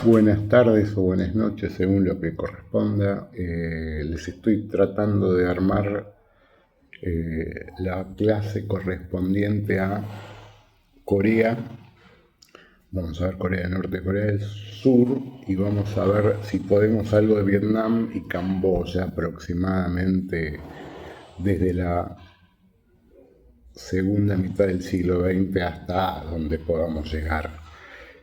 Buenas tardes o buenas noches, según lo que corresponda. Les estoy tratando de armar la clase correspondiente a Corea. Vamos a ver Corea del Norte y Corea del Sur y vamos a ver si podemos algo de Vietnam y Camboya aproximadamente desde la segunda mitad del siglo XX hasta donde podamos llegar.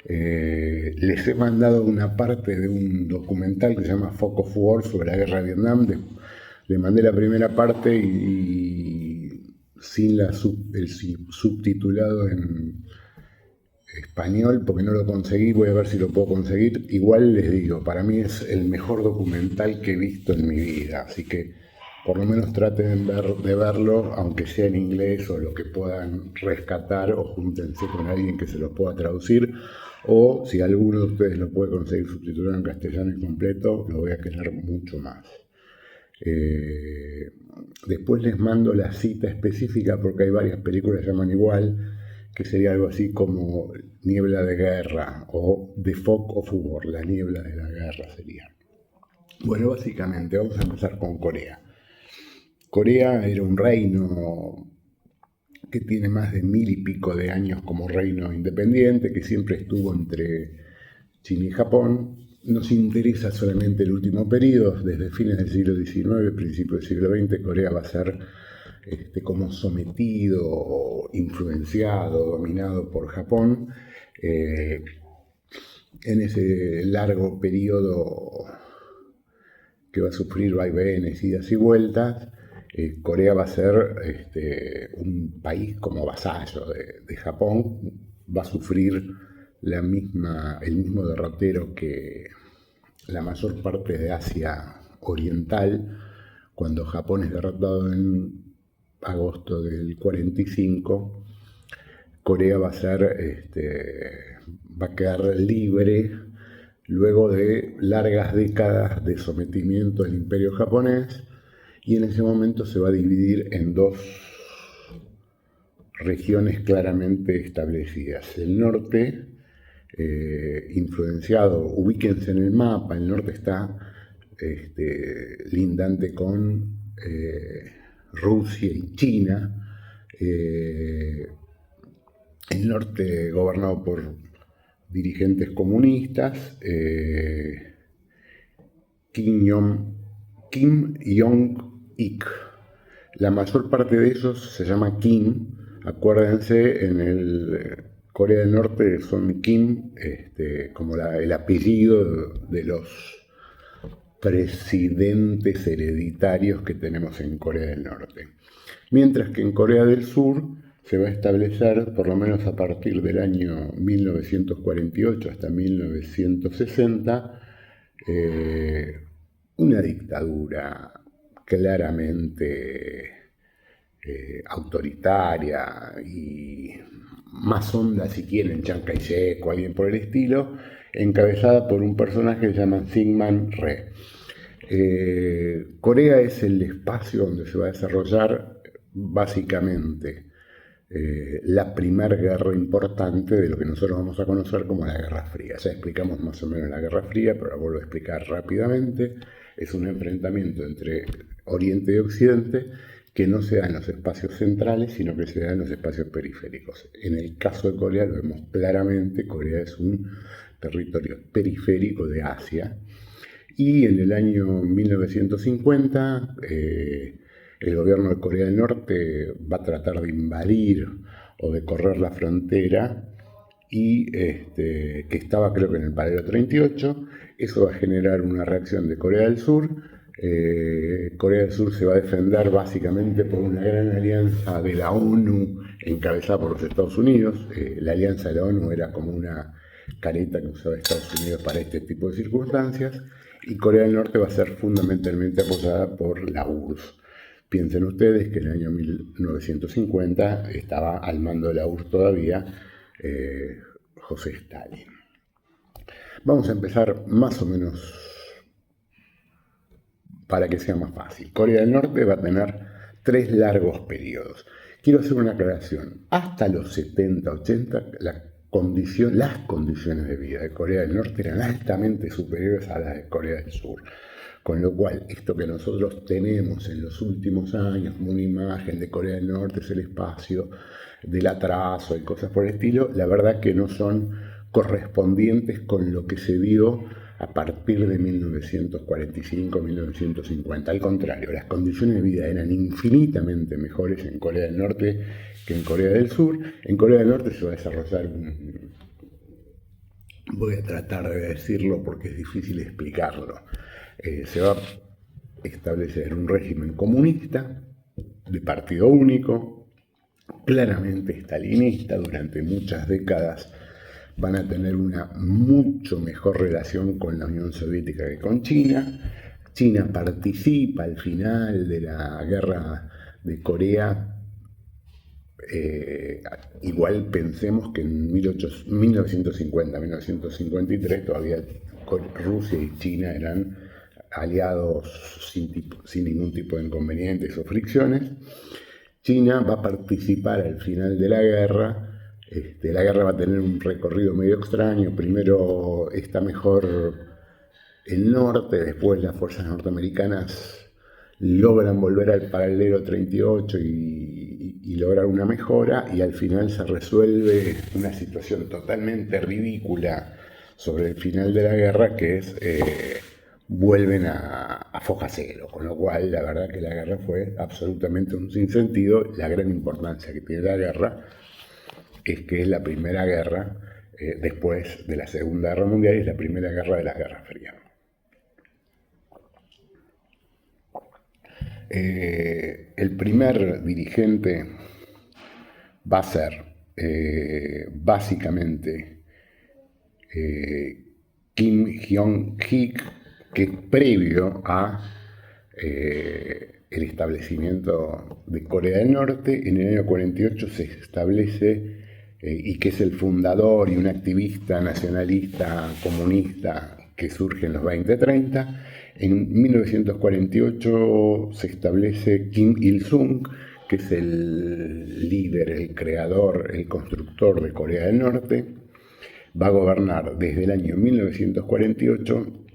Les he mandado una parte de un documental que se llama Fog of War sobre la guerra de Vietnam. Le mandé la primera parte y sin el subtitulado en español porque no lo conseguí. Voy a ver si lo puedo conseguir. Igual les digo, para mí es el mejor documental que he visto en mi vida, así que por lo menos traten de verlo, aunque sea en inglés o lo que puedan rescatar, o júntense con alguien que se lo pueda traducir, o si alguno de ustedes lo puede conseguir subtitulado en castellano y completo, lo voy a querer mucho más. Después les mando la cita específica porque hay varias películas que se llaman igual, que sería algo así como Niebla de Guerra o The Fog of War, la niebla de la guerra sería. Bueno, básicamente vamos a empezar con Corea. Corea era un reino que tiene más de 1000 y pico de años como reino independiente, que siempre estuvo entre China y Japón. Nos interesa solamente el último periodo, desde fines del siglo XIX, principios del siglo XX, Corea va a ser como sometido, influenciado, dominado por Japón. En ese largo periodo que va a sufrir vaivenes, idas y vueltas, Corea va a ser un país como vasallo de Japón, va a sufrir el mismo derrotero que la mayor parte de Asia Oriental. Cuando Japón es derrotado en agosto del 45, Corea va a quedar libre luego de largas décadas de sometimiento al imperio japonés, y en ese momento se va a dividir en dos regiones claramente establecidas. El norte, influenciado, ubíquense en el mapa, el norte está lindante con Rusia y China. El norte gobernado por dirigentes comunistas, Kim Jong-ik. La mayor parte de ellos se llama Kim. Acuérdense, en el Corea del Norte son Kim, como el apellido de los presidentes hereditarios que tenemos en Corea del Norte. Mientras que en Corea del Sur se va a establecer, por lo menos a partir del año 1948 hasta 1960, una dictadura claramente autoritaria y más honda, si quieren, Chiang Kai-shek o alguien por el estilo, encabezada por un personaje que se llama Syngman Rhee. Corea es el espacio donde se va a desarrollar básicamente la primera guerra importante de lo que nosotros vamos a conocer como la Guerra Fría. Ya explicamos más o menos la Guerra Fría, pero la vuelvo a explicar rápidamente. Es un enfrentamiento entre Oriente y Occidente que no se da en los espacios centrales, sino que se da en los espacios periféricos. En el caso de Corea lo vemos claramente. Corea es un territorio periférico de Asia. Y en el año 1950, el gobierno de Corea del Norte va a tratar de invadir o de correr la frontera, y que estaba creo que en el paralelo 38. Eso va a generar una reacción de Corea del Sur. Corea del Sur se va a defender básicamente por una gran alianza de la ONU encabezada por los Estados Unidos. La alianza de la ONU era como una careta que usaba Estados Unidos para este tipo de circunstancias, y Corea del Norte va a ser fundamentalmente apoyada por la URSS. Piensen ustedes que en el año 1950 estaba al mando de la URSS todavía José Stalin. Vamos a empezar más o menos para que sea más fácil. Corea del Norte va a tener 3 largos periodos. Quiero hacer una aclaración. Hasta los 70, 80, las condiciones de vida de Corea del Norte eran altamente superiores a las de Corea del Sur. Con lo cual, esto que nosotros tenemos en los últimos años, como una imagen de Corea del Norte, es el espacio del atraso y cosas por el estilo, la verdad que no son correspondientes con lo que se vio a partir de 1945-1950. Al contrario, las condiciones de vida eran infinitamente mejores en Corea del Norte que en Corea del Sur. En Corea del Norte se va a desarrollar voy a tratar de decirlo porque es difícil explicarlo. Se va a establecer un régimen comunista de partido único, claramente estalinista. Durante muchas décadas van a tener una mucho mejor relación con la Unión Soviética que con China. China participa al final de la guerra de Corea. Igual pensemos que en 1950-1953 todavía Rusia y China eran aliados sin ningún tipo de inconvenientes o fricciones. China va a participar al final de la guerra. La guerra va a tener un recorrido medio extraño. Primero está mejor el norte, después las fuerzas norteamericanas logran volver al paralelo 38 y lograr una mejora, y al final se resuelve una situación totalmente ridícula sobre el final de la guerra, que es vuelven a foja cero, con lo cual la verdad que la guerra fue absolutamente un sinsentido. La gran importancia que tiene la guerra es que es la primera guerra después de la Segunda Guerra Mundial, y es la primera guerra de la Guerra Fría. El primer dirigente va a ser básicamente Kim Jong-ik, que previo a el establecimiento de Corea del Norte, en el año 48 se establece, y que es el fundador y un activista nacionalista comunista que surge en los 20-30. En 1948 se establece Kim Il-sung, que es el líder, el creador, el constructor de Corea del Norte. Va a gobernar desde el año 1948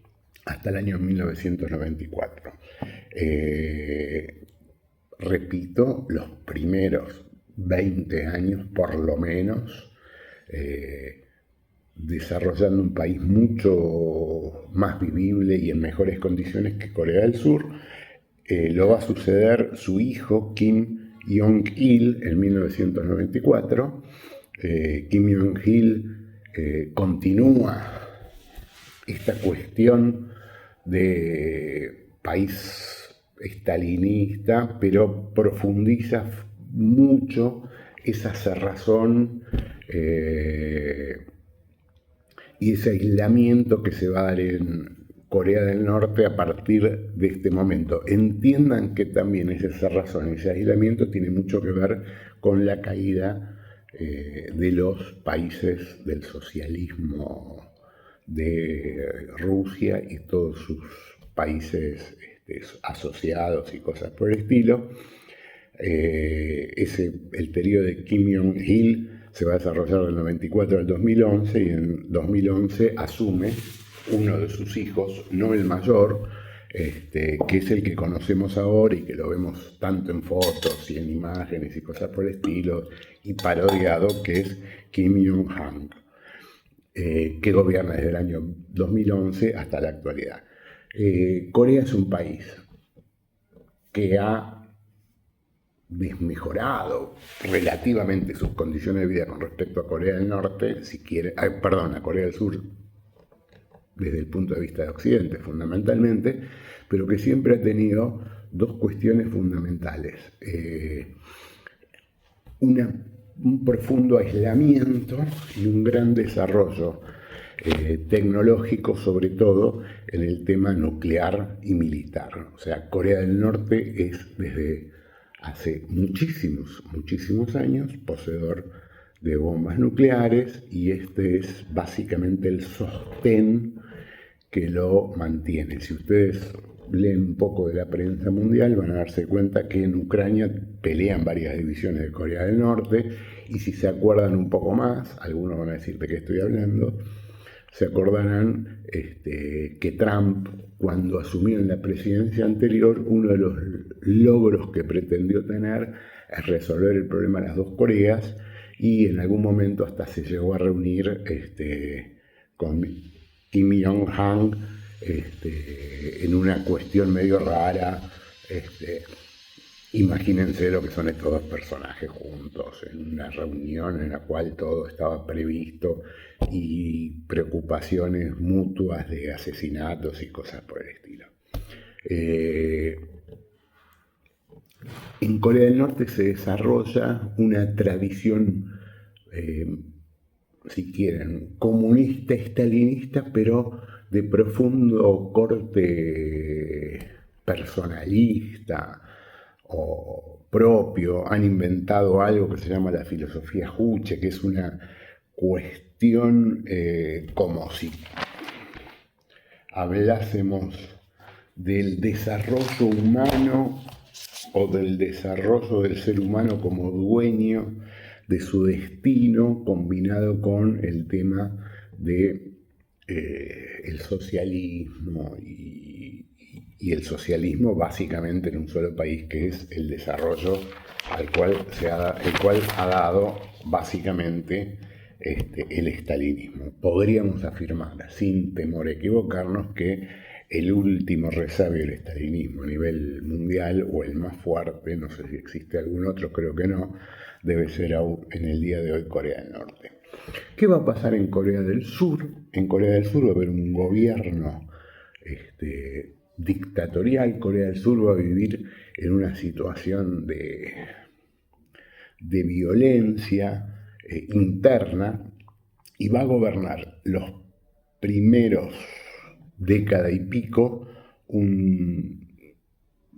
hasta el año 1994. Repito, los primeros 20 años por lo menos, desarrollando un país mucho más vivible y en mejores condiciones que Corea del Sur. Lo va a suceder su hijo Kim Jong-il en 1994. Kim Jong-il continúa esta cuestión de país estalinista, pero profundiza mucho esa cerrazón y ese aislamiento que se va a dar en Corea del Norte a partir de este momento. Entiendan que también esa cerrazón, ese aislamiento tiene mucho que ver con la caída de los países del socialismo de Rusia y todos sus países asociados y cosas por el estilo. El periodo de Kim Jong-il se va a desarrollar del 94 al 2011, y en 2011 asume uno de sus hijos, no el mayor, que es el que conocemos ahora y que lo vemos tanto en fotos y en imágenes y cosas por el estilo, y parodiado, que es Kim Jong-un, que gobierna desde el año 2011 hasta la actualidad. Corea es un país que ha desmejorado relativamente sus condiciones de vida con respecto a Corea del Norte, a Corea del Sur, desde el punto de vista de Occidente fundamentalmente, pero que siempre ha tenido dos cuestiones fundamentales. Un profundo aislamiento y un gran desarrollo tecnológico, sobre todo en el tema nuclear y militar. O sea, Corea del Norte es desde hace muchísimos años poseedor de bombas nucleares, y este es básicamente el sostén que lo mantiene. Si ustedes leen un poco de la prensa mundial, van a darse cuenta que en Ucrania pelean varias divisiones de Corea del Norte, y si se acuerdan un poco más, algunos van a decir de qué estoy hablando, se acordarán que Trump, cuando asumió en la presidencia anterior, uno de los logros que pretendió tener es resolver el problema de las dos Coreas, y en algún momento hasta se llegó a reunir con Kim Jong-un en una cuestión medio rara. Imagínense lo que son estos dos personajes juntos en una reunión en la cual todo estaba previsto y preocupaciones mutuas de asesinatos y cosas por el estilo. En Corea del Norte se desarrolla una tradición, si quieren, comunista, estalinista, pero de profundo corte personalista o propio. Han inventado algo que se llama la filosofía Juche, que es una cuestión como si hablásemos del desarrollo humano o del desarrollo del ser humano como dueño de su destino, combinado con el tema de el socialismo y el socialismo básicamente en un solo país, que es el desarrollo el cual ha dado básicamente el estalinismo. Podríamos afirmar, sin temor a equivocarnos, que el último resabio del estalinismo a nivel mundial, o el más fuerte, no sé si existe algún otro, creo que no, debe ser aún en el día de hoy Corea del Norte. ¿Qué va a pasar en Corea del Sur? En Corea del Sur va a haber un gobierno dictatorial. Corea del Sur va a vivir en una situación de violencia interna, y va a gobernar los primeros década y pico un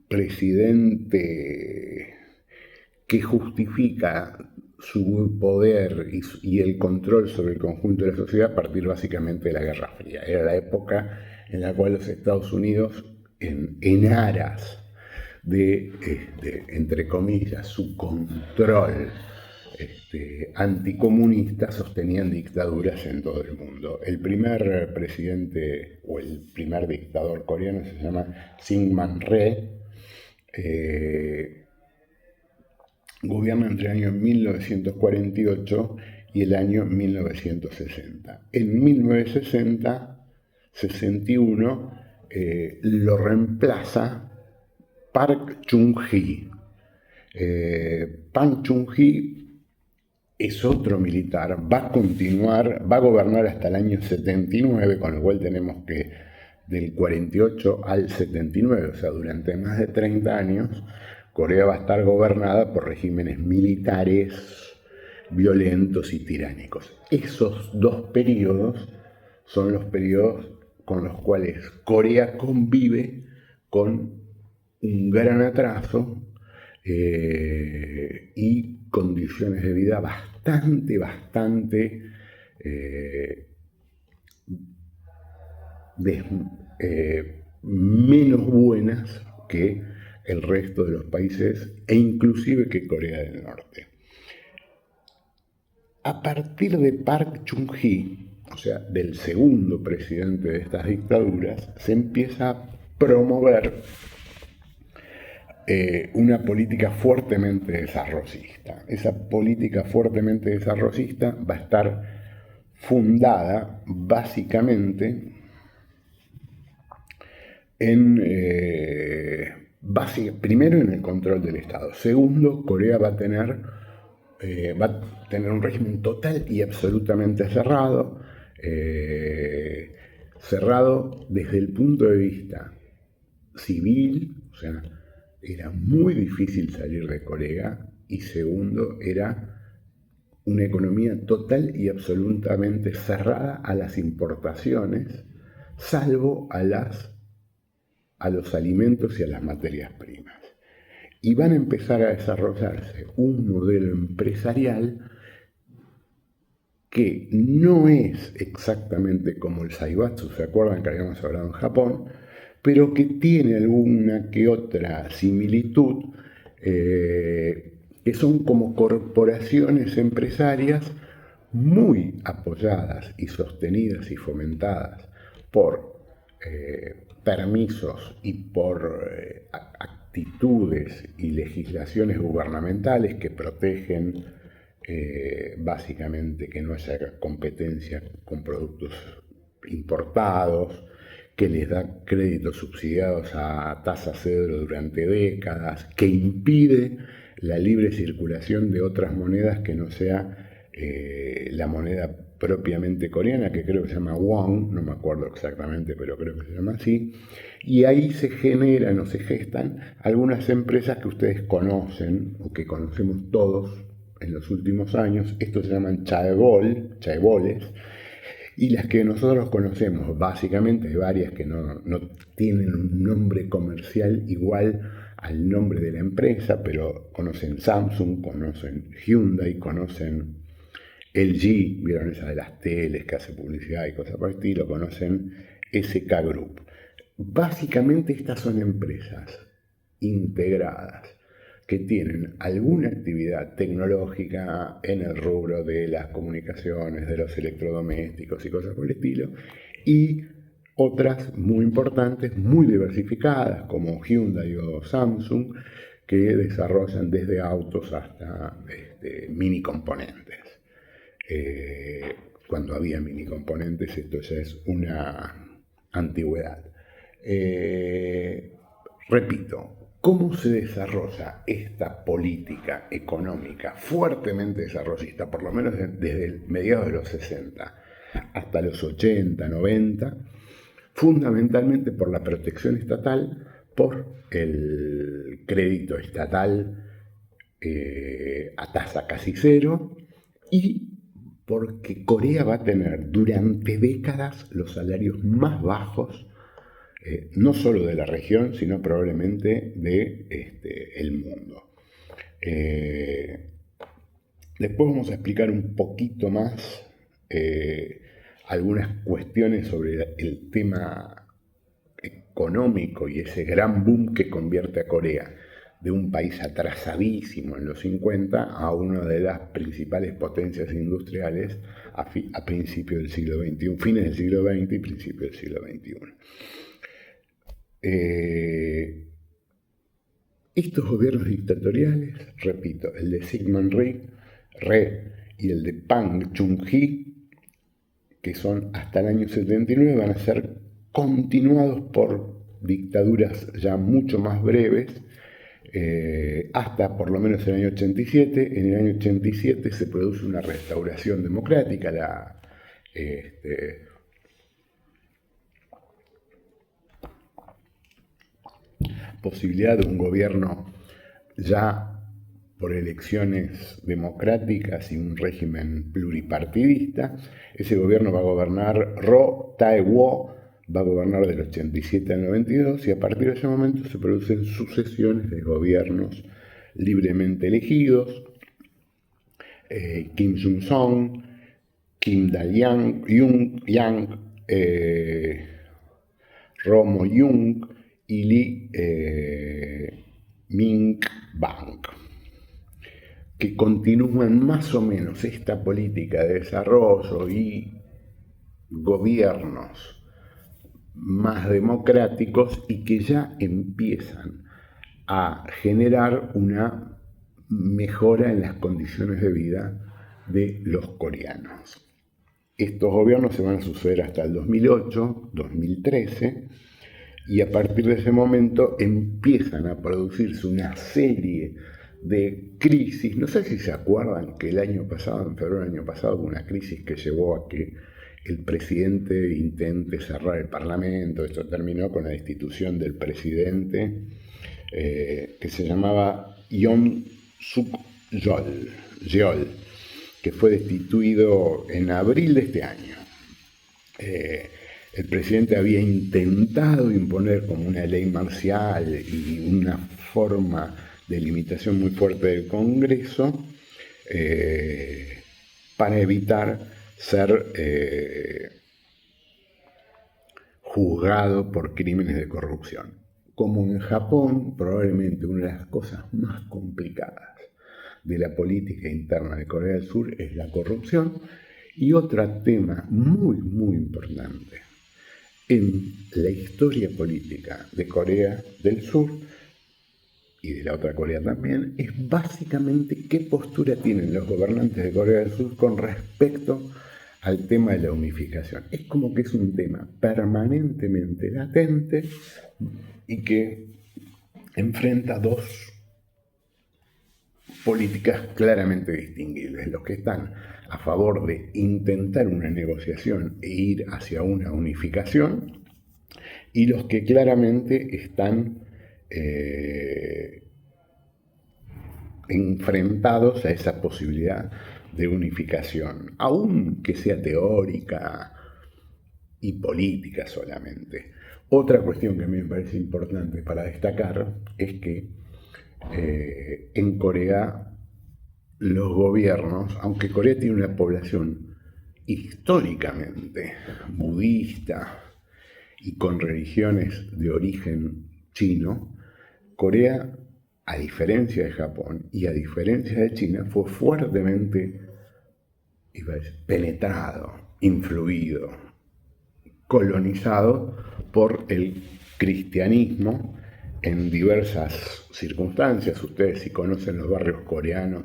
presidente que justifica su poder y el control sobre el conjunto de la sociedad a partir básicamente de la Guerra Fría. Era la época en la cual los Estados Unidos, en aras de, entre comillas, su control anticomunista, sostenían dictaduras en todo el mundo. El primer presidente o el primer dictador coreano se llama Syngman Rhee. Gobierna entre el año 1948 y el año 1960. En 1960-61 lo reemplaza Park Chung-hee. Park Chung-hee es otro militar, va a gobernar hasta el año 79, con lo cual tenemos que del 48 al 79, o sea, durante más de 30 años, Corea va a estar gobernada por regímenes militares violentos y tiránicos. Esos dos periodos son los periodos con los cuales Corea convive con un gran atraso y condiciones de vida bastante menos buenas que el resto de los países, e inclusive que Corea del Norte. A partir de Park Chung-hee, o sea, del segundo presidente de estas dictaduras, se empieza a promover una política fuertemente desarrollista. Esa política fuertemente desarrollista va a estar fundada básicamente primero en el control del Estado. Segundo, Corea va a tener un régimen total y absolutamente cerrado, cerrado desde el punto de vista civil, o sea, era muy difícil salir de Corea, y segundo, era una economía total y absolutamente cerrada a las importaciones, salvo a los alimentos y a las materias primas. Y van a empezar a desarrollarse un modelo empresarial que no es exactamente como el Zaibatsu, ¿se acuerdan que habíamos hablado en Japón? pero que tiene alguna que otra similitud, que son como corporaciones empresarias muy apoyadas y sostenidas y fomentadas por permisos y por actitudes y legislaciones gubernamentales que protegen básicamente que no haya competencia con productos importados, que les da créditos subsidiados a tasa cero durante décadas, que impide la libre circulación de otras monedas que no sea la moneda propiamente coreana, que creo que se llama won, no me acuerdo exactamente, pero creo que se llama así, y ahí se generan o se gestan algunas empresas que ustedes conocen, o que conocemos todos en los últimos años. Estos se llaman chaeboles, y las que nosotros conocemos, básicamente hay varias que no tienen un nombre comercial igual al nombre de la empresa, pero conocen Samsung, conocen Hyundai, conocen LG, vieron esa de las teles que hace publicidad y cosas por el estilo, conocen SK Group. Básicamente estas son empresas integradas que tienen alguna actividad tecnológica en el rubro de las comunicaciones, de los electrodomésticos y cosas por el estilo, y otras muy importantes, muy diversificadas, como Hyundai o Samsung, que desarrollan desde autos hasta mini componentes. Cuando había mini componentes, esto ya es una antigüedad. Repito, ¿cómo se desarrolla esta política económica fuertemente desarrollista, por lo menos desde mediados de los 60 hasta los 80, 90? Fundamentalmente por la protección estatal, por el crédito estatal a tasa casi cero, y porque Corea va a tener durante décadas los salarios más bajos, no solo de la región, sino probablemente del mundo. Después vamos a explicar un poquito más algunas cuestiones sobre el tema económico y ese gran boom que convierte a Corea de un país atrasadísimo en los 50 a una de las principales potencias industriales a principios del siglo XXI, fines del siglo XX y principios del siglo XXI. Estos gobiernos dictatoriales, repito, el de Syngman Rhee y el de Park Chung-hee, que son hasta el año 79, van a ser continuados por dictaduras ya mucho más breves, hasta por lo menos el año 87. En el año 87 se produce una restauración democrática, la posibilidad de un gobierno ya por elecciones democráticas y un régimen pluripartidista. Ese gobierno va a gobernar, Roh Tae-woo va a gobernar del 87 al 92, y a partir de ese momento se producen sucesiones de gobiernos libremente elegidos. Kim Jong-song, Kim Dae-jung, Roh Moo-hyung y Lee Myung-bak, que continúan más o menos esta política de desarrollo y gobiernos más democráticos, y que ya empiezan a generar una mejora en las condiciones de vida de los coreanos. Estos gobiernos se van a suceder hasta el 2008, 2013, y a partir de ese momento empiezan a producirse una serie de crisis. No sé si se acuerdan que el año pasado, en febrero del año pasado, hubo una crisis que llevó a que el presidente intente cerrar el Parlamento. Esto terminó con la destitución del presidente, que se llamaba Yoon Suk-yeol, que fue destituido en abril de este año. El presidente había intentado imponer como una ley marcial y una forma de limitación muy fuerte del Congreso, para evitar ser juzgado por crímenes de corrupción. Como en Japón, probablemente una de las cosas más complicadas de la política interna de Corea del Sur es la corrupción. Y otro tema muy, muy importante en la historia política de Corea del Sur y de la otra Corea también, es básicamente qué postura tienen los gobernantes de Corea del Sur con respecto al tema de la unificación. Es como que es un tema permanentemente latente y que enfrenta dos políticas claramente distinguibles. Los que están a favor de intentar una negociación e ir hacia una unificación y los que claramente están enfrentados a esa posibilidad de unificación, aunque sea teórica y política solamente. Otra cuestión que a mí me parece importante para destacar es que en Corea los gobiernos, aunque Corea tiene una población históricamente budista y con religiones de origen chino, Corea, a diferencia de Japón y a diferencia de China, fue fuertemente penetrado, influido, colonizado por el cristianismo en diversas circunstancias. Ustedes, si conocen los barrios coreanos,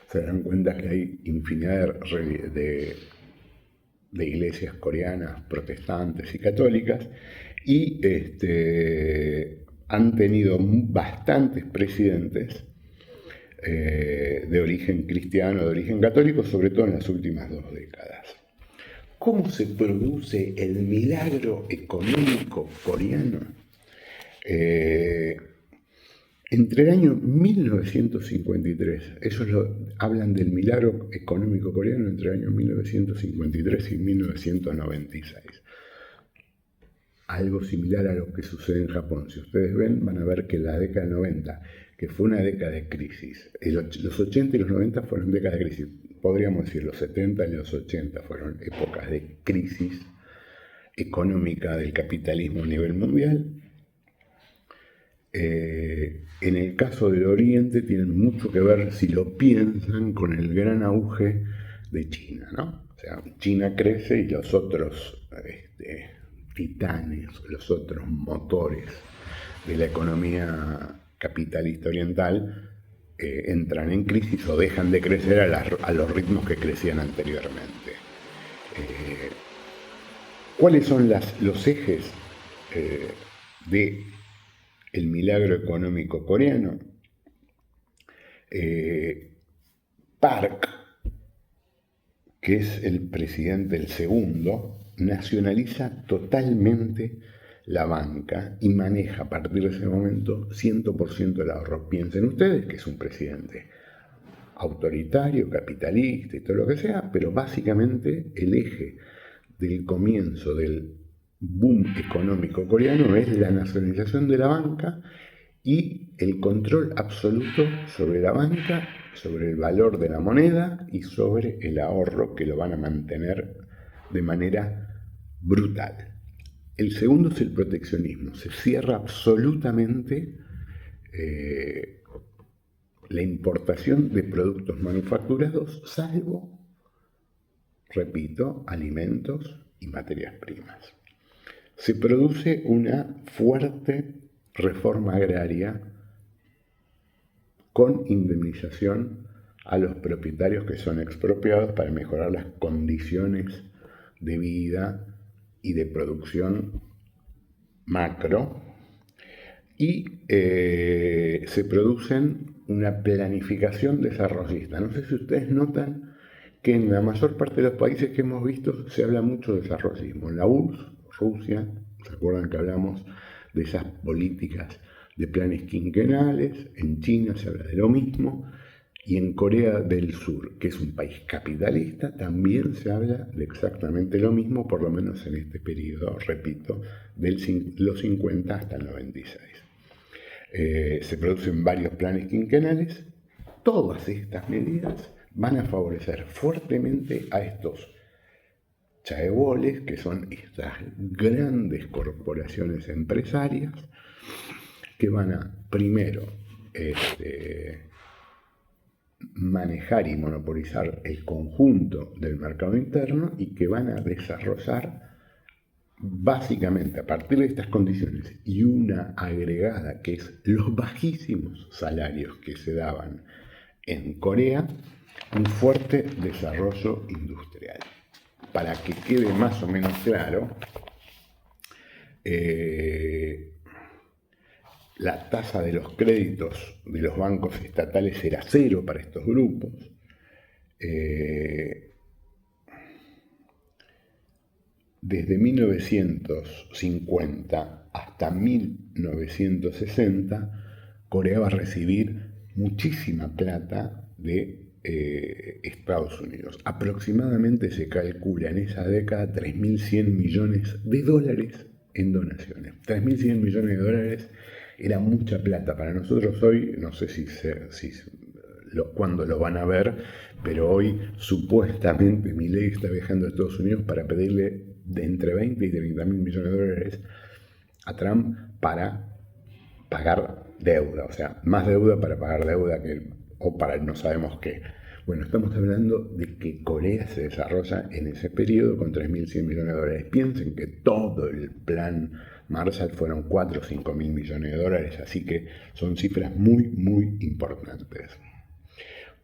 se darán cuenta que hay infinidad de iglesias coreanas, protestantes y católicas, y han tenido bastantes presidentes de origen cristiano, de origen católico, sobre todo en las últimas 2 décadas. ¿Cómo se produce el milagro económico coreano? Entre el año 1953, ellos hablan del milagro económico coreano entre el año 1953 y 1996. Algo similar a lo que sucede en Japón. Si ustedes ven, van a ver que la década del 90, que fue una década de crisis, los 80 y los 90 fueron décadas de crisis, podríamos decir los 70 y los 80 fueron épocas de crisis económica del capitalismo a nivel mundial. En el caso del Oriente tienen mucho que ver, si lo piensan, con el gran auge de China, ¿no? O sea, China crece y los otros titanes, los otros motores de la economía capitalista oriental entran en crisis o dejan de crecer a los ritmos que crecían anteriormente. ¿Cuáles son los ejes de el milagro económico coreano? Park, que es el presidente, el segundo, nacionaliza totalmente la banca y maneja a partir de ese momento 100% del ahorro. Piensen ustedes que es un presidente autoritario, capitalista y todo lo que sea, pero básicamente el eje del comienzo del boom económico coreano es la nacionalización de la banca y el control absoluto sobre la banca, sobre el valor de la moneda y sobre el ahorro, que lo van a mantener de manera brutal. El segundo es el proteccionismo. Se cierra absolutamente la importación de productos manufacturados, salvo, repito, alimentos y materias primas. Se produce una fuerte reforma agraria con indemnización a los propietarios que son expropiados para mejorar las condiciones de vida y de producción macro, y se producen una planificación desarrollista. No sé si ustedes notan que en la mayor parte de los países que hemos visto se habla mucho de desarrollismo. En la URSS, Rusia, ¿se acuerdan que hablamos de esas políticas de planes quinquenales? En China se habla de lo mismo. Y en Corea del Sur, que es un país capitalista, también se habla de exactamente lo mismo, por lo menos en este periodo, repito, de los 50 hasta el 96. Se producen varios planes quinquenales. Todas estas medidas van a favorecer fuertemente a estos chaeboles, que son estas grandes corporaciones empresarias que van a primero manejar y monopolizar el conjunto del mercado interno y que van a desarrollar básicamente a partir de estas condiciones y una agregada que es los bajísimos salarios que se daban en Corea, un fuerte desarrollo industrial. Para que quede más o menos claro, la tasa de los créditos de los bancos estatales era cero para estos grupos. Desde 1950 hasta 1960, Corea va a recibir muchísima plata de Estados Unidos. Aproximadamente se calcula en esa década 3.100 millones de dólares en donaciones. 3.100 millones de dólares era mucha plata para nosotros hoy. No sé cuándo lo van a ver, pero hoy supuestamente Milei está viajando a Estados Unidos para pedirle de entre 20 y 30 mil millones de dólares a Trump para pagar deuda, o sea, más deuda para pagar deuda o para no sabemos qué. Bueno, estamos hablando de que Corea se desarrolla en ese periodo con 3.100 millones de dólares. Piensen que todo el plan Marshall fueron 4 o 5 mil millones de dólares, así que son cifras muy, muy importantes.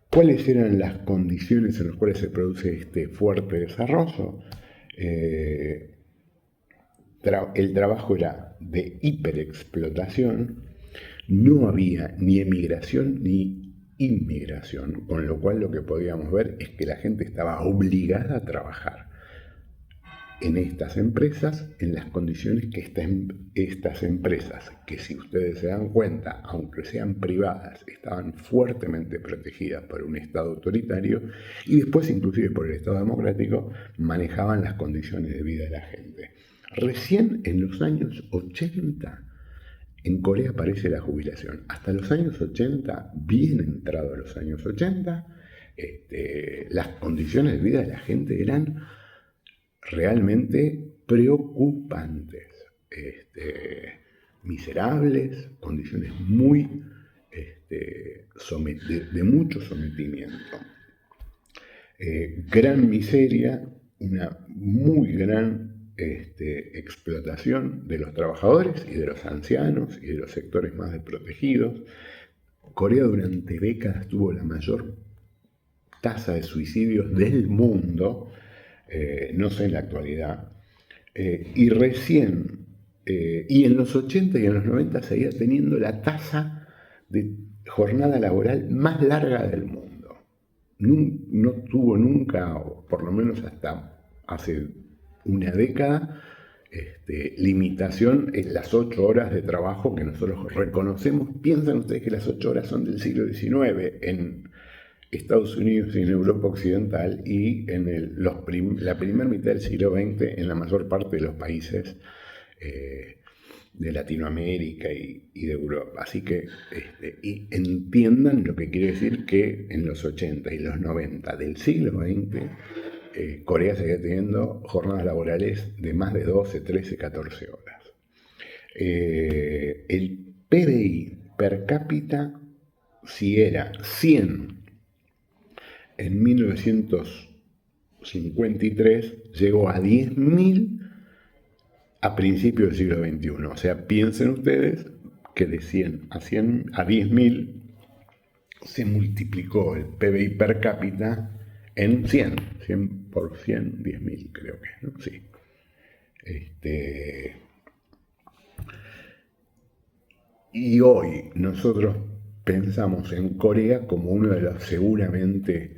¿Cuáles eran las condiciones en las cuales se produce este fuerte desarrollo? El trabajo era de hiperexplotación, no había ni emigración ni inmigración, con lo cual lo que podíamos ver es que la gente estaba obligada a trabajar en estas empresas, en las condiciones que estas empresas, que si ustedes se dan cuenta, aunque sean privadas, estaban fuertemente protegidas por un Estado autoritario y después inclusive por el Estado democrático, manejaban las condiciones de vida de la gente. Recién en los años 80 en Corea aparece la jubilación. Hasta los años 80, bien entrado a los años 80, las condiciones de vida de la gente eran realmente preocupantes, miserables, condiciones muy de mucho sometimiento, gran miseria, una muy gran explotación de los trabajadores y de los ancianos y de los sectores más desprotegidos. Corea durante décadas tuvo la mayor tasa de suicidios del mundo, no sé en la actualidad, y recién, y en los 80 y en los 90 seguía teniendo la tasa de jornada laboral más larga del mundo. No tuvo nunca, o por lo menos hasta hace una década, limitación en las 8 horas de trabajo que nosotros reconocemos. Piensan ustedes que las 8 horas son del siglo XIX en Estados Unidos y en Europa Occidental y en la primera mitad del siglo XX en la mayor parte de los países de Latinoamérica y de Europa. Así que y entiendan lo que quiere decir que en los 80 y los 90 del siglo XX Corea seguía teniendo jornadas laborales de más de 12, 13, 14 horas. El PBI per cápita, si era 100 en 1953, llegó a 10.000 a principios del siglo XXI. O sea, piensen ustedes que de 100 a 10.000 se multiplicó el PBI per cápita en 100 por 100, 10.000 creo que, ¿no? Sí. Y hoy nosotros pensamos en Corea como una de las seguramente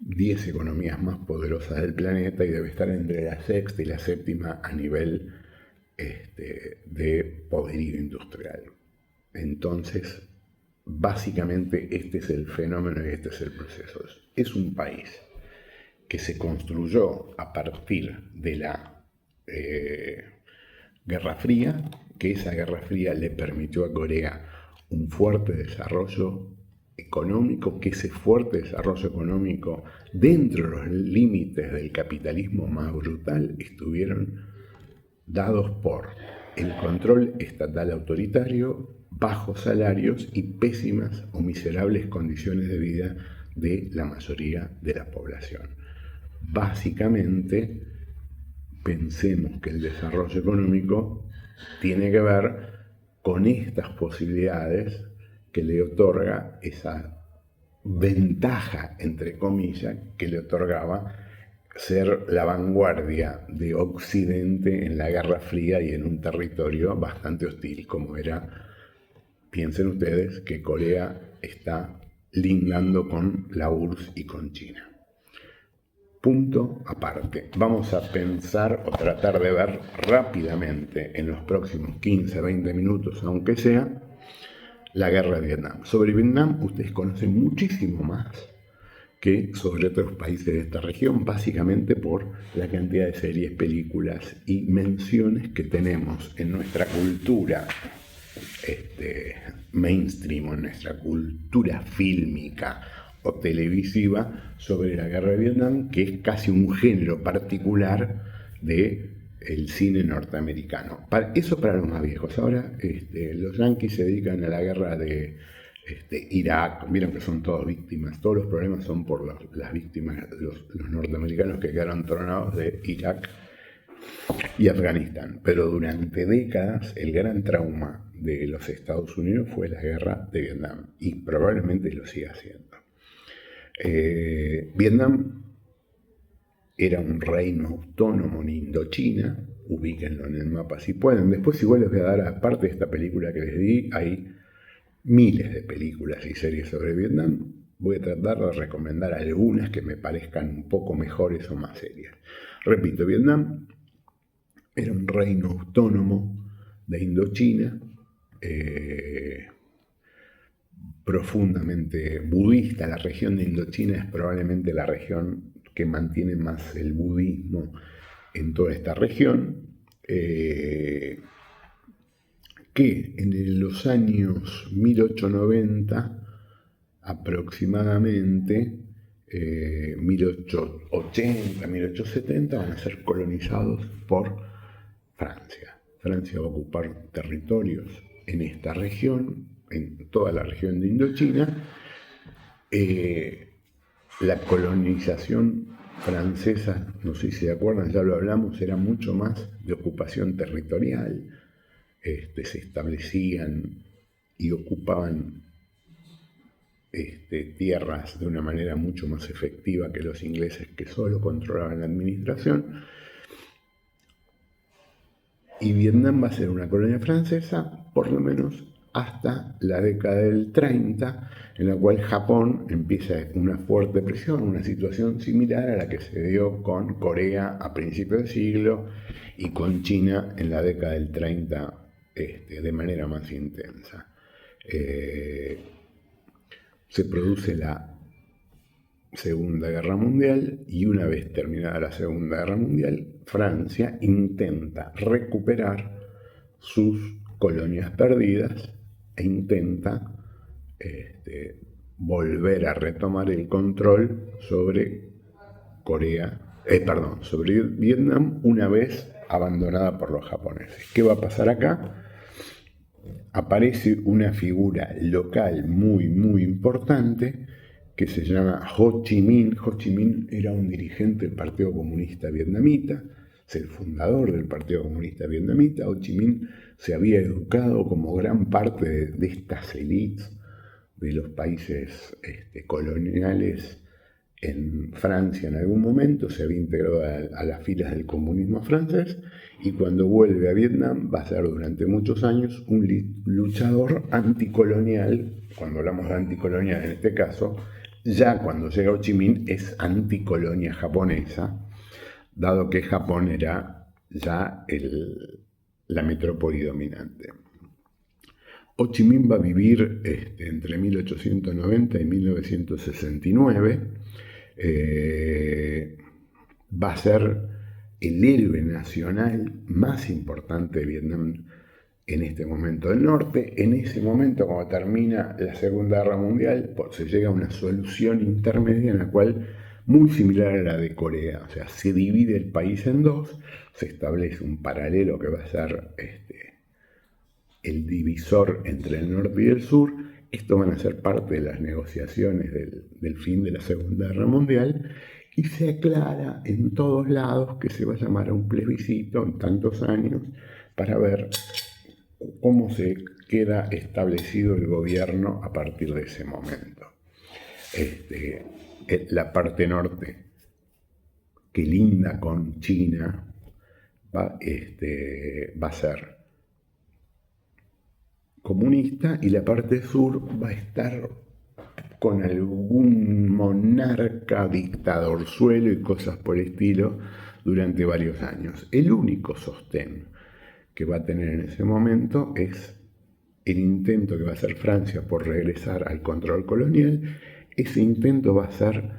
10 economías más poderosas del planeta y debe estar entre la sexta y la séptima a nivel de poderío industrial. Entonces, básicamente este es el fenómeno y este es el proceso. Es un país que se construyó a partir de la Guerra Fría, que esa Guerra Fría le permitió a Corea un fuerte desarrollo económico, que ese fuerte desarrollo económico dentro de los límites del capitalismo más brutal estuvieron dados por el control estatal autoritario, bajos salarios y pésimas o miserables condiciones de vida de la mayoría de la población. Básicamente, pensemos que el desarrollo económico tiene que ver con estas posibilidades que le otorga esa ventaja, entre comillas, que le otorgaba ser la vanguardia de Occidente en la Guerra Fría y en un territorio bastante hostil, como era, piensen ustedes, que Corea está lindando con la URSS y con China. Punto aparte. Vamos a pensar o tratar de ver rápidamente en los próximos 15-20 minutos, aunque sea, la guerra de Vietnam. Sobre Vietnam ustedes conocen muchísimo más que sobre otros países de esta región, básicamente por la cantidad de series, películas y menciones que tenemos en nuestra cultura mainstream, o en nuestra cultura fílmica o televisiva sobre la guerra de Vietnam, que es casi un género particular del cine norteamericano. Eso para los más viejos. Ahora los yanquis se dedican a la guerra de Irak. Vieron que son todos víctimas. Todos los problemas son por las víctimas, los norteamericanos que quedaron tronados de Irak y Afganistán. Pero durante décadas el gran trauma de los Estados Unidos fue la guerra de Vietnam, y probablemente lo siga haciendo. Vietnam era un reino autónomo en Indochina, ubíquenlo en el mapa si pueden. Después igual les voy a dar, aparte de esta película que les di, hay miles de películas y series sobre Vietnam. Voy a tratar de recomendar algunas que me parezcan un poco mejores o más serias. Repito, Vietnam era un reino autónomo de Indochina, profundamente budista. La región de Indochina es probablemente la región que mantiene más el budismo en toda esta región, que en los años 1890 aproximadamente, 1880, 1870, van a ser colonizados por Francia. Francia va a ocupar territorios en esta región, en toda la región de Indochina. La colonización francesa, no sé si se acuerdan, ya lo hablamos, era mucho más de ocupación territorial. Se establecían y ocupaban tierras de una manera mucho más efectiva que los ingleses, que solo controlaban la administración. Y Vietnam va a ser una colonia francesa por lo menos hasta la década del 30, en la cual Japón empieza una fuerte presión, una situación similar a la que se dio con Corea a principios del siglo y con China en la década del 30 de manera más intensa. Se produce la Segunda Guerra Mundial, y una vez terminada la Segunda Guerra Mundial, Francia intenta recuperar sus colonias perdidas e intenta volver a retomar el control sobre sobre Vietnam, una vez abandonada por los japoneses. ¿Qué va a pasar acá? Aparece una figura local muy, muy importante que se llama Ho Chi Minh. Ho Chi Minh era un dirigente del Partido Comunista Vietnamita, es el fundador del Partido Comunista Vietnamita. Ho Chi Minh se había educado como gran parte de estas élites de los países coloniales en Francia en algún momento, se había integrado a las filas del comunismo francés, y cuando vuelve a Vietnam va a ser durante muchos años un luchador anticolonial. Cuando hablamos de anticolonial en este caso, ya cuando llega Ho Chi Minh es anticolonia japonesa, dado que Japón era ya la metrópoli dominante. Ho Chi Minh va a vivir entre 1890 y 1969. Va a ser el héroe nacional más importante de Vietnam en este momento del norte. En ese momento, cuando termina la Segunda Guerra Mundial, se llega a una solución intermedia en la cual, muy similar a la de Corea, o sea, se divide el país en dos, se establece un paralelo que va a ser el divisor entre el norte y el sur. Esto van a ser parte de las negociaciones del fin de la Segunda Guerra Mundial, y se aclara en todos lados que se va a llamar a un plebiscito en tantos años para ver cómo se queda establecido el gobierno a partir de ese momento. La parte norte, que linda con China, va a ser comunista, y la parte sur va a estar con algún monarca, dictadorzuelo y cosas por el estilo durante varios años. El único sostén que va a tener en ese momento es el intento que va a hacer Francia por regresar al control colonial. Ese intento va a ser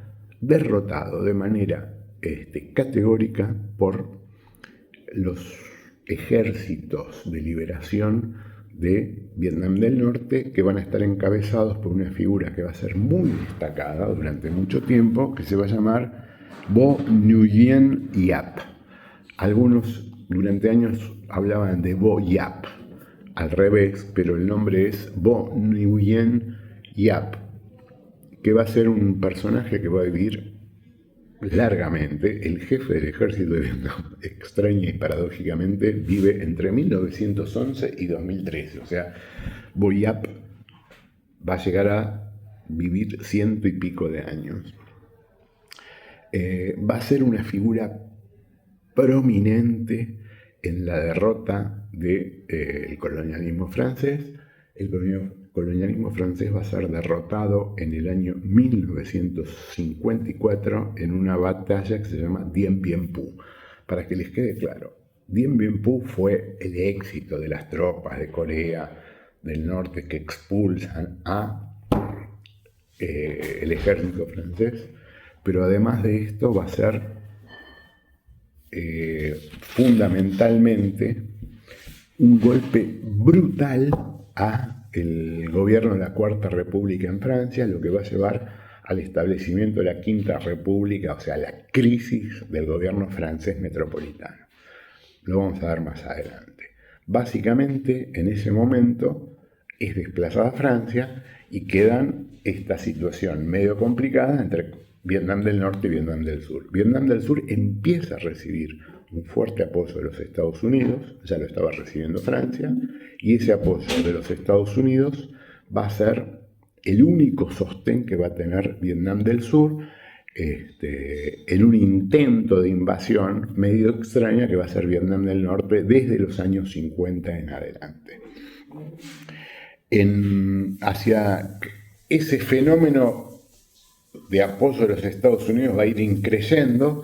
derrotado de manera categórica por los ejércitos de liberación de Vietnam del Norte, que van a estar encabezados por una figura que va a ser muy destacada durante mucho tiempo, que se va a llamar Vo Nguyen Giap. Algunos durante años hablaban de Vo Giap, al revés, pero el nombre es Vo Nguyen Giap, que va a ser un personaje que va a vivir largamente. El jefe del ejército de Vietnam, extraña y paradójicamente, vive entre 1911 y 2013. O sea, Vo Giap va a llegar a vivir 100 y pico de años. Va a ser una figura prominente en la derrota del colonialismo francés. El colonialismo francés va a ser derrotado en el año 1954 en una batalla que se llama Dien Bien Phu. Para que les quede claro, Dien Bien Phu fue el éxito de las tropas de Corea del Norte que expulsan el ejército francés, pero además de esto va a ser fundamentalmente un golpe brutal a el gobierno de la Cuarta República en Francia, lo que va a llevar al establecimiento de la Quinta República, o sea, la crisis del gobierno francés metropolitano. Lo vamos a ver más adelante. Básicamente, en ese momento es desplazada Francia y quedan esta situación medio complicada entre Vietnam del Norte y Vietnam del Sur. Vietnam del Sur empieza a recibir un fuerte apoyo de los Estados Unidos, ya lo estaba recibiendo Francia, y ese apoyo de los Estados Unidos va a ser el único sostén que va a tener Vietnam del Sur en un intento de invasión medio extraña que va a ser Vietnam del Norte desde los años 50 en adelante. Hacia ese fenómeno de apoyo de los Estados Unidos va a ir increciendo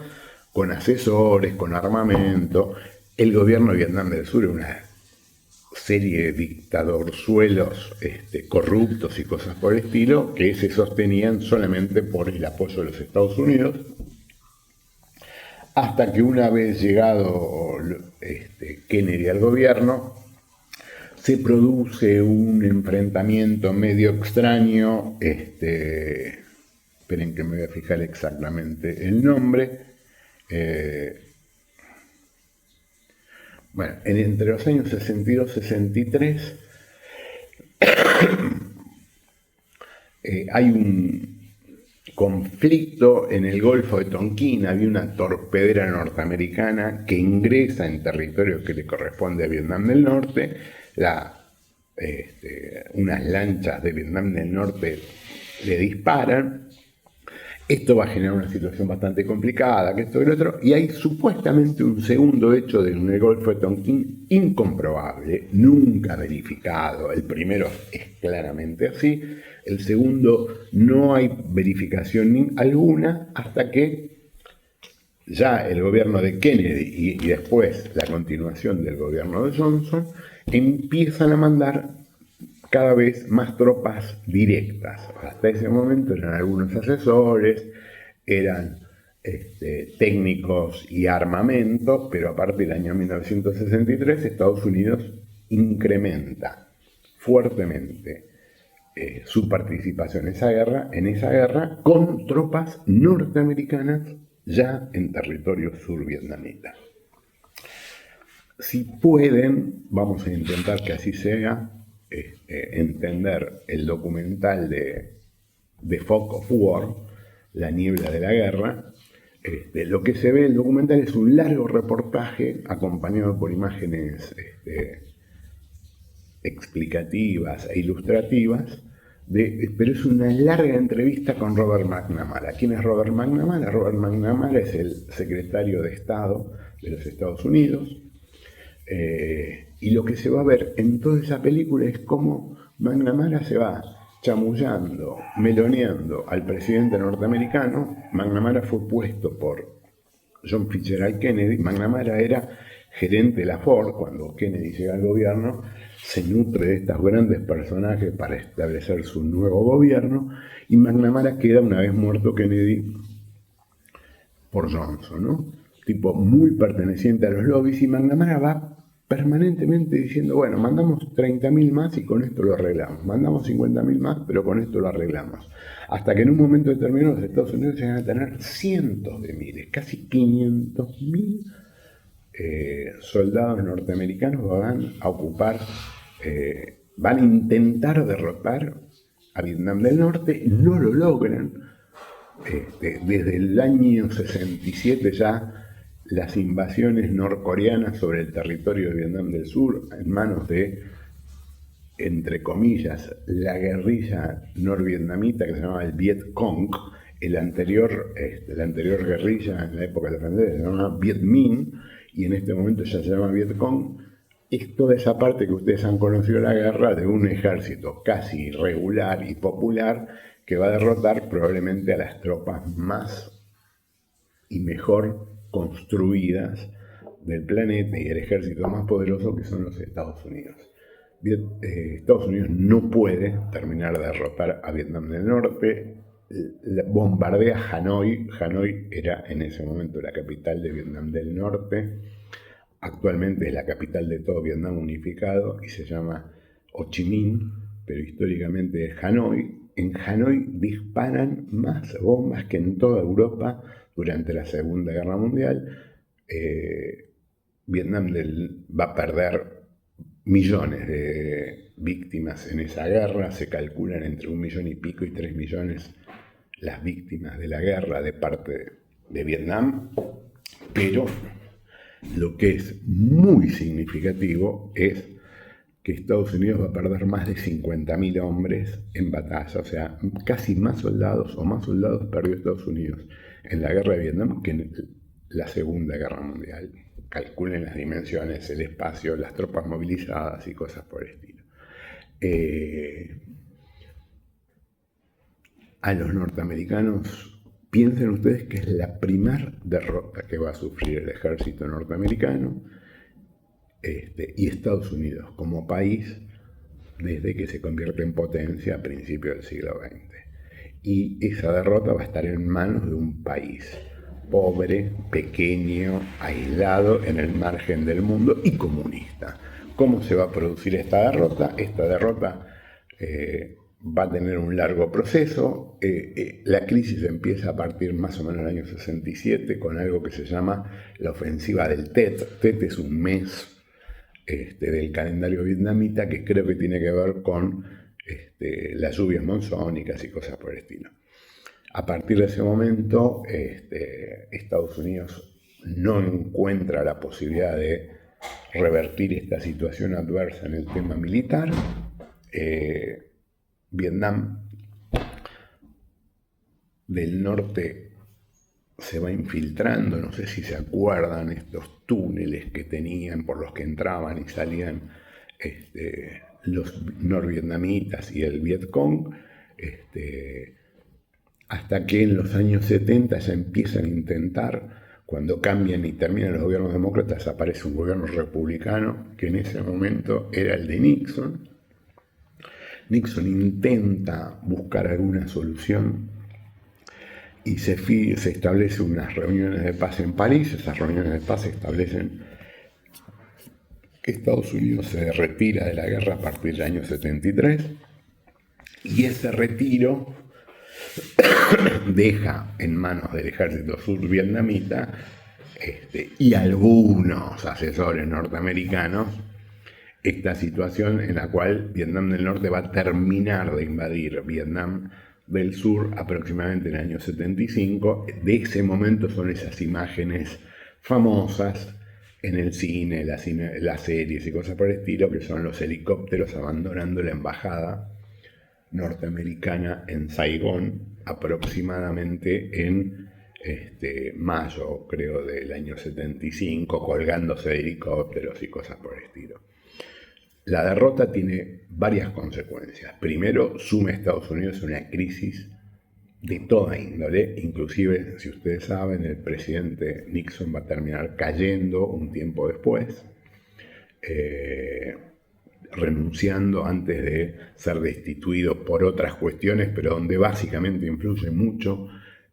con asesores, con armamento. El gobierno de Vietnam del Sur es una serie de dictadorzuelos corruptos y cosas por el estilo que se sostenían solamente por el apoyo de los Estados Unidos, hasta que una vez llegado Kennedy al gobierno, se produce un enfrentamiento medio extraño. Esperen que me voy a fijar exactamente el nombre. Bueno, entre los años 62 y 63 hay un conflicto en el Golfo de Tonkin. Había una torpedera norteamericana que ingresa en territorio que le corresponde a Vietnam del Norte. Unas lanchas de Vietnam del Norte le disparan. Esto va a generar una situación bastante complicada, que esto y lo otro, y hay supuestamente un segundo hecho en el Golfo de Tonkin incomprobable, nunca verificado. El primero es claramente así, el segundo no hay verificación alguna, hasta que ya el gobierno de Kennedy y después la continuación del gobierno de Johnson empiezan a mandar cada vez más tropas directas. Hasta ese momento eran algunos asesores, eran técnicos y armamento, pero a partir del año 1963 Estados Unidos incrementa fuertemente su participación en esa guerra con tropas norteamericanas ya en territorio survietnamita. Si pueden, vamos a intentar que así sea, entender el documental de Fog of War, La niebla de la guerra. Lo que se ve en el documental es un largo reportaje acompañado por imágenes explicativas e ilustrativas, pero es una larga entrevista con Robert McNamara. ¿Quién es Robert McNamara? Robert McNamara es el secretario de Estado de los Estados Unidos. Y lo que se va a ver en toda esa película es cómo McNamara se va chamullando, meloneando al presidente norteamericano. McNamara fue puesto por John Fitzgerald Kennedy. McNamara era gerente de la Ford cuando Kennedy llega al gobierno. Se nutre de estos grandes personajes para establecer su nuevo gobierno. Y McNamara queda, una vez muerto Kennedy, por Johnson, ¿no? Tipo muy perteneciente a los lobbies. Y McNamara va permanentemente diciendo, bueno, mandamos 30.000 más y con esto lo arreglamos. Mandamos 50.000 más, pero con esto lo arreglamos. Hasta que en un momento determinado los Estados Unidos llegan a tener cientos de miles, casi 500.000 soldados norteamericanos van a ocupar, van a intentar derrotar a Vietnam del Norte. No lo logran. Desde el año 67 ya las invasiones norcoreanas sobre el territorio de Vietnam del Sur en manos de, entre comillas, la guerrilla norvietnamita que se llamaba el Viet Cong. La anterior guerrilla en la época de la francesa se llamaba Viet Minh y en este momento ya se llama Viet Cong. Es toda esa parte que ustedes han conocido la guerra de un ejército casi irregular y popular que va a derrotar probablemente a las tropas más y mejor construidas del planeta y el ejército más poderoso que son los Estados Unidos. Estados Unidos no puede terminar de derrotar a Vietnam del Norte, bombardea Hanoi. Hanoi era en ese momento la capital de Vietnam del Norte, actualmente es la capital de todo Vietnam unificado y se llama Ho Chi Minh, pero históricamente es Hanoi. En Hanoi disparan más bombas que en toda Europa durante la Segunda Guerra Mundial. Vietnam va a perder millones de víctimas en esa guerra. Se calculan entre 1,5 millones y 3 millones las víctimas de la guerra de parte de Vietnam. Pero lo que es muy significativo es que Estados Unidos va a perder más de 50.000 hombres en batalla, o sea, casi más soldados perdió Estados Unidos en la guerra de Vietnam que en la Segunda Guerra Mundial. Calculen las dimensiones, el espacio, las tropas movilizadas y cosas por el estilo. A los norteamericanos, piensen ustedes que es la primera derrota que va a sufrir el ejército norteamericano. Y Estados Unidos como país desde que se convierte en potencia a principios del siglo XX. Y esa derrota va a estar en manos de un país pobre, pequeño, aislado en el margen del mundo y comunista. ¿Cómo se va a producir esta derrota? Esta derrota va a tener un largo proceso. La crisis empieza a partir más o menos del año 67 con algo que se llama la ofensiva del Tet. Tet es un mes del calendario vietnamita que creo que tiene que ver con las lluvias monzónicas y cosas por el estilo. A partir de ese momento, Estados Unidos no encuentra la posibilidad de revertir esta situación adversa en el tema militar. Vietnam del Norte se va infiltrando, no sé si se acuerdan, estos túneles que tenían por los que entraban y salían los norvietnamitas y el Viet Cong, hasta que en los años 70 ya empiezan a intentar, cuando cambian y terminan los gobiernos demócratas, aparece un gobierno republicano, que en ese momento era el de Nixon. Nixon intenta buscar alguna solución y se establecen unas reuniones de paz en París. Esas reuniones de paz se establecen que Estados Unidos se retira de la guerra a partir del año 73 y ese retiro deja en manos del ejército survietnamita y algunos asesores norteamericanos esta situación en la cual Vietnam del Norte va a terminar de invadir Vietnam del Sur aproximadamente en el año 75. De ese momento son esas imágenes famosas en el cine, las series y cosas por el estilo, que son los helicópteros abandonando la embajada norteamericana en Saigón aproximadamente en mayo, creo, del año 75, colgándose de helicópteros y cosas por el estilo. La derrota tiene varias consecuencias. Primero, sume a Estados Unidos una crisis de toda índole, inclusive, si ustedes saben, el presidente Nixon va a terminar cayendo un tiempo después, renunciando antes de ser destituido por otras cuestiones, pero donde básicamente influye mucho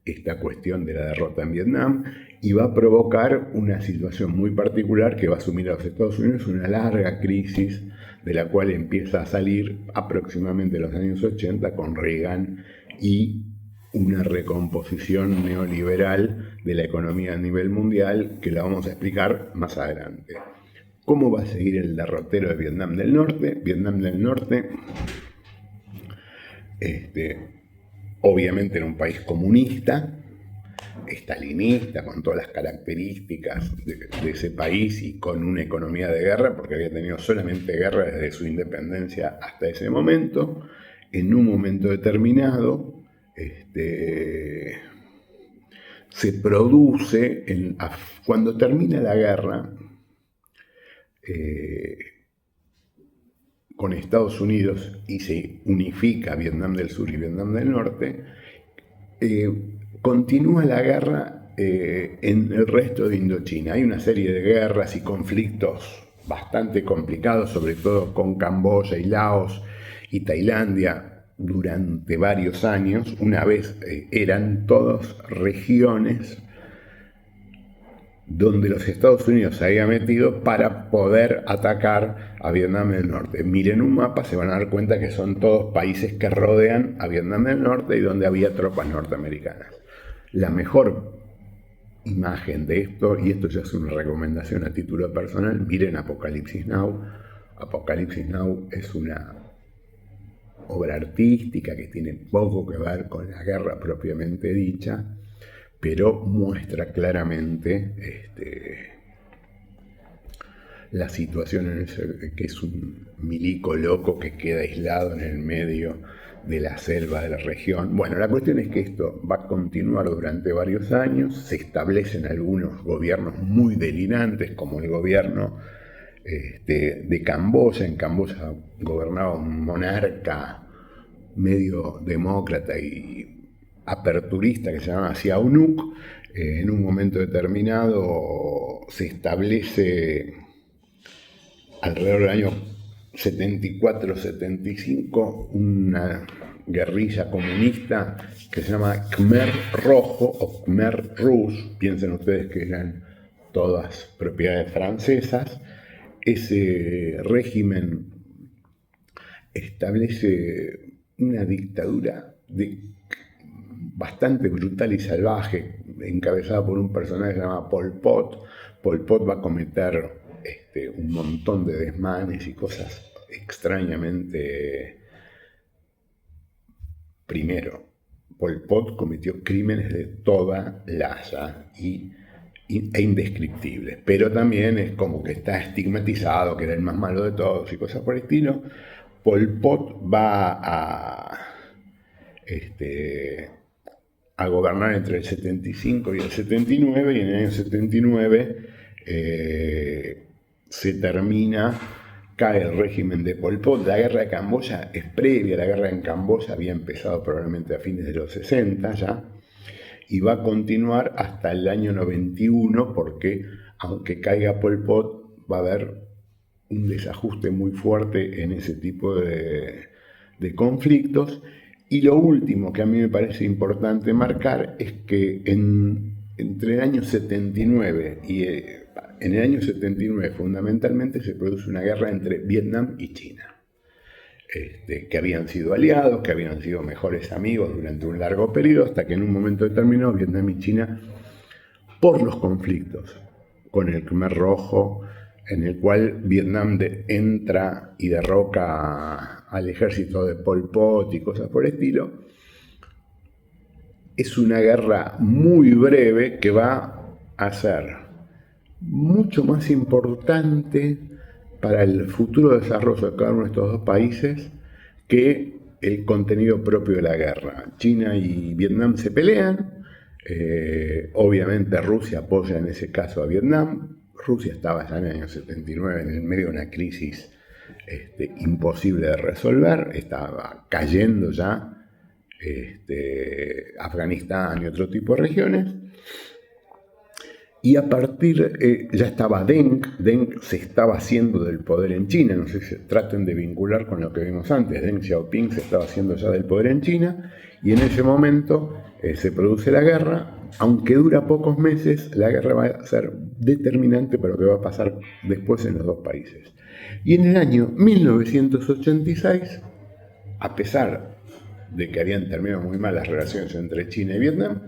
esta cuestión de la derrota en Vietnam, y va a provocar una situación muy particular que va a asumir a los Estados Unidos una larga crisis de la cual empieza a salir aproximadamente en los años 80 con Reagan y una recomposición neoliberal de la economía a nivel mundial que la vamos a explicar más adelante. ¿Cómo va a seguir el derrotero de Vietnam del Norte? Vietnam del Norte, obviamente era un país comunista, estalinista, con todas las características de ese país y con una economía de guerra, porque había tenido solamente guerra desde su independencia hasta ese momento. En un momento determinado, se produce, cuando termina la guerra con Estados Unidos y se unifica Vietnam del Sur y Vietnam del Norte, continúa la guerra en el resto de Indochina. Hay una serie de guerras y conflictos bastante complicados, sobre todo con Camboya y Laos y Tailandia durante varios años. Una vez eran todas regiones donde los Estados Unidos se había metido para poder atacar a Vietnam del Norte. Miren un mapa, se van a dar cuenta que son todos países que rodean a Vietnam del Norte y donde había tropas norteamericanas. La mejor imagen de esto, y esto ya es una recomendación a título personal, miren Apocalipsis Now. Apocalipsis Now es una obra artística que tiene poco que ver con la guerra propiamente dicha, pero muestra claramente la situación en que es un milico loco que queda aislado en el medio de la selva de la región. Bueno, la cuestión es que esto va a continuar durante varios años, se establecen algunos gobiernos muy delirantes, como el gobierno de Camboya. En Camboya gobernaba un monarca medio demócrata y aperturista que se llama Sihanouk. En un momento determinado se establece alrededor del año 74-75 una guerrilla comunista que se llama Khmer Rojo o Khmer Rouge. Piensen ustedes que eran todas propiedades francesas. Ese régimen establece una dictadura bastante brutal y salvaje, encabezada por un personaje que se llama Pol Pot. Pol Pot va a cometer un montón de desmanes y cosas extrañamente. Primero, Pol Pot cometió crímenes de toda laya e indescriptibles, pero también es como que está estigmatizado, que era el más malo de todos y cosas por el estilo. Pol Pot va a gobernar entre el 75 y el 79, y en el año 79 se termina, cae el régimen de Pol Pot. La guerra de Camboya es previa, la guerra en Camboya había empezado probablemente a fines de los 60 ya, y va a continuar hasta el año 91, porque aunque caiga Pol Pot, va a haber un desajuste muy fuerte en ese tipo de conflictos. Y lo último que a mí me parece importante marcar es que entre el año 79 y En el año 79 fundamentalmente se produce una guerra entre Vietnam y China, que habían sido aliados, que habían sido mejores amigos durante un largo periodo, hasta que en un momento determinado Vietnam y China, por los conflictos con el Khmer Rojo, en el cual Vietnam entra y derroca al ejército de Pol Pot y cosas por el estilo, es una guerra muy breve que va a ser mucho más importante para el futuro desarrollo de cada uno de estos dos países que el contenido propio de la guerra. China y Vietnam se pelean, obviamente Rusia apoya en ese caso a Vietnam. Rusia estaba ya en el año 79 en el medio de una crisis imposible de resolver, estaba cayendo ya Afganistán y otro tipo de regiones. Y a partir, ya estaba Deng se estaba haciendo del poder en China, no sé si traten de vincular con lo que vimos antes, Deng Xiaoping se estaba haciendo ya del poder en China, y en ese momento se produce la guerra, aunque dura pocos meses, la guerra va a ser determinante para lo que va a pasar después en los dos países. Y en el año 1986, a pesar de que habían terminado muy mal las relaciones entre China y Vietnam,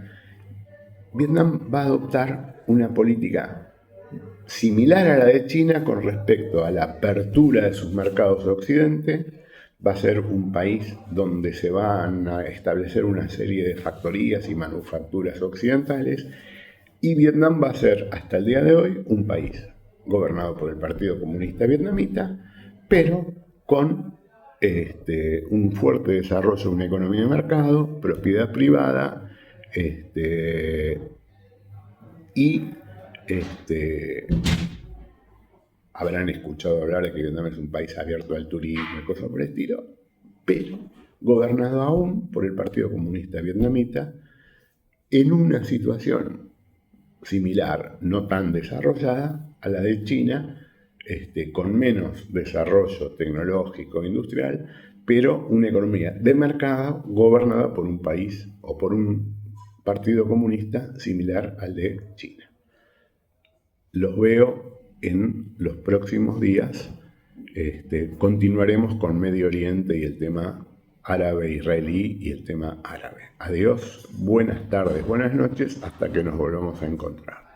Vietnam va a adoptar una política similar a la de China con respecto a la apertura de sus mercados a Occidente. Va a ser un país donde se van a establecer una serie de factorías y manufacturas occidentales, y Vietnam va a ser hasta el día de hoy un país gobernado por el Partido Comunista Vietnamita, pero con un fuerte desarrollo de una economía de mercado, propiedad privada, y habrán escuchado hablar de que Vietnam es un país abierto al turismo y cosas por el estilo, pero gobernado aún por el Partido Comunista Vietnamita, en una situación similar, no tan desarrollada, a la de China, con menos desarrollo tecnológico e industrial, pero una economía de mercado gobernada por un país o por un partido comunista similar al de China. Los veo en los próximos días. Continuaremos con Medio Oriente y el tema árabe-israelí y el tema árabe. Adiós, buenas tardes, buenas noches, hasta que nos volvamos a encontrar.